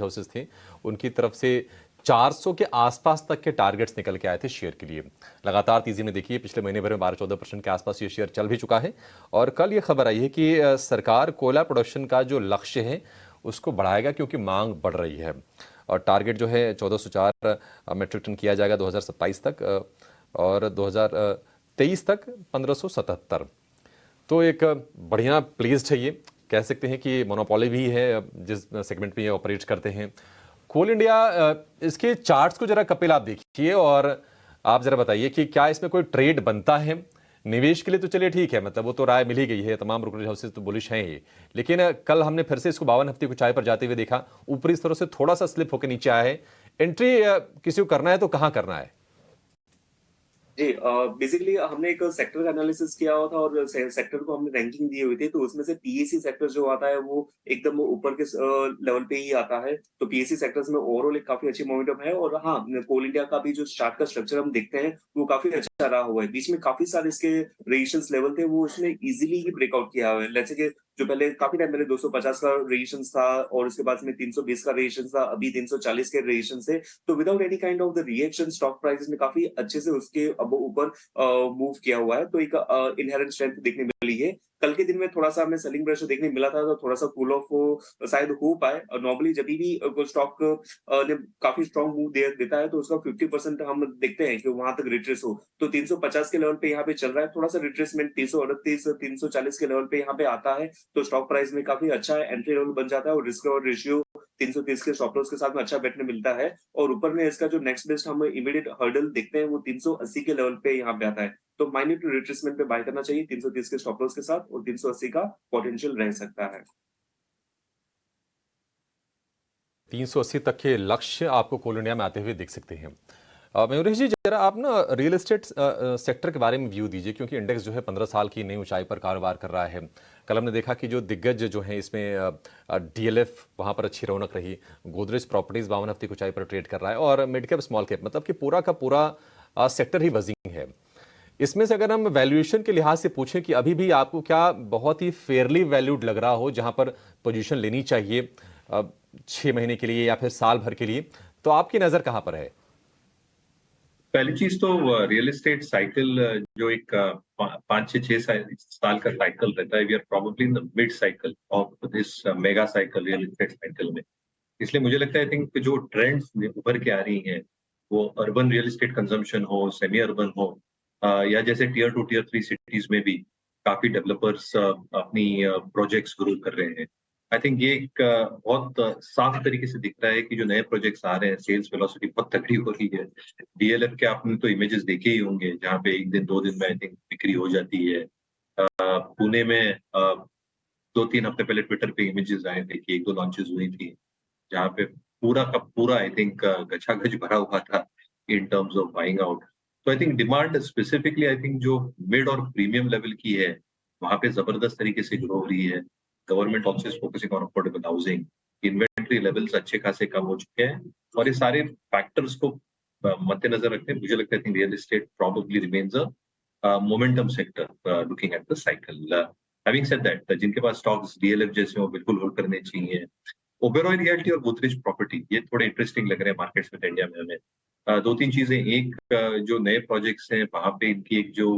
Houses थे उनकी तरफ से 400 के आसपास तक के टारगेट्स निकल के आए थे शेयर के लिए। लगातार तेजी में देखिए पिछले महीने भर में 12-14% के आसपास ये शेयर चल भी चुका है और कल ये खबर आई है कि सरकार कोयला प्रोडक्शन का जो लक्ष्य है उसको बढ़ाएगा क्योंकि मांग बढ़ रही है और टारगेट जो है 1404 मेट्रिक टन किया जाएगा 2027 तक और 2023 तक 1577। तो एक बढ़िया प्लेस्ड है, ये कह सकते हैं कि मोनोपोली भी है जिस सेगमेंट में ये ऑपरेट करते हैं। कोल इंडिया, इसके चार्ट्स को जरा कपिल आप देखिए और आप जरा बताइए कि क्या इसमें कोई ट्रेड बनता है। निवेश के लिए तो चलिए ठीक है, मतलब वो तो राय मिल ही गई है, तमाम ब्रोकरेज हाउसेस तो बुलिश हैं ही, लेकिन कल हमने फिर से इसको 52 हफ्ते की ऊंचाई पर जाते हुए देखा, ऊपरी स्तरों से थोड़ा सा स्लिप होकर नीचे आया है। एंट्री किसी को करना है तो कहां करना है? जी, बेसिकली हमने एक सेक्टर का एनालिसिस किया हुआ था और सेक्टर को हमने रैंकिंग दी हुई थी, तो उसमें से पीएससी सेक्टर जो आता है वो एकदम ऊपर के लेवल पे ही आता है। तो पीएससी सेक्टर्स में ओवरऑल एक काफी अच्छी मोमेंटम है और हाँ, कोल इंडिया का भी जो चार्ट का स्ट्रक्चर हम देखते हैं वो काफी अच्छा रहा हुआ है। बीच में काफी सारे इसके रेजिस्टेंस लेवल थे, वो उसने इजीली ही ब्रेकआउट किया हुआ है। जैसे कि जो पहले काफी टाइम पहले 250 का रेजिस्टेंस था और उसके बाद में 320 का रेजिस्टेंस था, अभी 340 के रेजिस्टेंस है। तो without any kind of the reaction stock prices ने काफी अच्छे से उसके अब ऊपर मूव किया हुआ है, तो एक इनहेरेंट स्ट्रेंथ देखने मिली है। कल के दिन में थोड़ा सा हमें सेलिंग प्रेशर देखने मिला था, तो थोड़ा सा कूल ऑफ शायद हो पाए। नॉर्मली जब भी कोई स्टॉक ने काफी स्ट्रॉन्ग मूव देता है तो उसका 50% हम देखते हैं कि वहां तक रिट्रेस हो। तो 350 के लेवल पे यहाँ पे चल रहा है, थोड़ा सा रिट्रेसमेंट 338 340 के लेवल पे यहाँ पे आता है तो स्टॉक प्राइस में काफी अच्छा एंट्री लेवल बन जाता है और रिस्क और रेशियो 330 के स्टॉप लॉस के साथ में अच्छा बैठने मिलता है। और ऊपर में इसका जो नेक्स्ट बेस्ट हम इमीडिएट हर्डल देखते हैं वो 380 के लेवल पे यहाँ पे आता है। तो माइन्यूट रिट्रेसमेंट पे बाय करना चाहिए 330 के स्टॉप लॉस के साथ और 380 का पोटेंशियल रह सकता है। 380 तक के लक्ष्य आपको कोल इंडिया में आते हुए दिख सकते हैं। मयूरेश जी, जरा आप ना रियल एस्टेट सेक्टर के बारे में व्यू दीजिए, क्योंकि इंडेक्स जो है 15 साल की नई ऊंचाई पर कारोबार कर रहा है। कल हमने देखा कि जो दिग्गज जो हैं इसमें डीएलएफ, वहां पर अच्छी रौनक रही। गोदरेज प्रॉपर्टीज 52 हफ्ते की ऊंचाई पर ट्रेड कर रहा है और मिड कैप स्मॉल कैप, मतलब कि पूरा का पूरा सेक्टर ही बजिंग है। इसमें से अगर हम वैल्यूएशन के लिहाज से पूछें कि अभी भी आपको क्या बहुत ही फेयरली वैल्यूड लग रहा हो जहां पर पोजीशन लेनी चाहिए 6 महीने के लिए या फिर साल भर के लिए, तो आपकी नजर कहां पर है? पहली चीज तो रियल एस्टेट साइकिल जो एक 5 से 6 साल का साइकिल रहता है, we are probably in the mid cycle of this mega cycle real estate cycle में। इसलिए मुझे लगता है आई थिंक जो ट्रेंड्स उभर के आ रही हैं वो अर्बन रियल एस्टेट कंजम्पशन हो, सेमी अर्बन हो, या जैसे टियर 2 टियर 3 सिटीज में भी काफी डेवलपर्स अपनी प्रोजेक्ट्स ग्रो कर रहे हैं। आई थिंक ये एक बहुत साफ तरीके से दिख रहा है कि जो नए प्रोजेक्ट्स आ रहे हैं सेल्स वेलोसिटी बहुत तगड़ी हो रही है। डीएलएफ के आपने तो इमेजेस देखे ही होंगे जहाँ पे एक दिन 2 दिन में आई थिंक बिक्री हो जाती है। पुणे में 2-3 हफ्ते पहले ट्विटर पे इमेजेस आए थे कि 1-2 लॉन्चेस हुई थी जहाँ पे पूरा का पूरा आई थिंक गचागच भरा हुआ था in terms of buying out. तो I think demand specifically I think जो मिड और प्रीमियम लेवल की है वहां पे जबरदस्त तरीके से ग्रो हो रही है। Government also is focusing on affordable housing, inventory levels अच्छे खासे कम हो चुके हैं और ये सारे फैक्टर्स को मद्देनजर रखते मुझे लगता है real estate probably remains a momentum sector looking at the cycle. Having said that, जिनके पास स्टॉक्स डीएलएफ जैसे वो बिल्कुल होल्ड करने चाहिए। ओबेरॉय रियल्टी और गोदरेज प्रॉपर्टी ये थोड़े इंटरेस्टिंग लग रहे हैं मार्केट्स में इंडिया में हमें। 2-3 चीजें, एक जो नए प्रोजेक्ट्स हैं वहां पे इनकी एक जो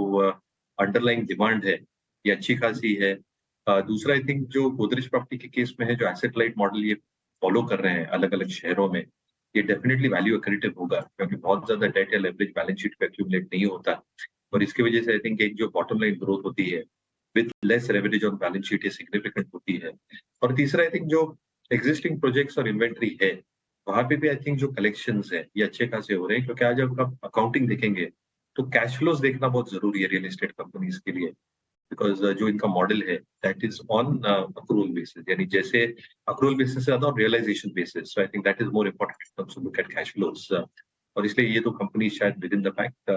अंडरलाइंग डिमांड है ये अच्छी खासी है। दूसरा आई थिंक जो गोदरेज प्रॉपर्टी के केस में है जो एसेट लाइट मॉडल ये फॉलो कर रहे हैं अलग अलग शहरों में, ये डेफिनेटली वैल्यू एक्रेटिव होगा क्योंकि बहुत ज्यादा डेट या लेवरेज बैलेंस शीट पे एक्यूमुलेट नहीं होता और इसकी वजह से आई थिंक एक जो बॉटम लाइन ग्रोथ होती है with less leverage on balance sheet ये सिग्निफिकेंट होती है। और तीसरा आई थिंक जो एग्जिस्टिंग प्रोजेक्ट्स और इन्वेंट्री है वहां पे भी आई थिंक जो कलेक्शंस है ये अच्छे खासे हो रहे हैं क्योंकि आज जब आप अकाउंटिंग देखेंगे तो कैश फ्लोज देखना बहुत जरूरी है रियल एस्टेट कंपनीज के लिए। बिकॉज जो इनका मॉडल है that is on accrual basis, यानी जैसे अक्रूवल बेसिस से ज्यादा realisation basis, so I think that is more important to look at cash flows. और इसलिए ये तो कंपनी शायद विद इन द फैक्ट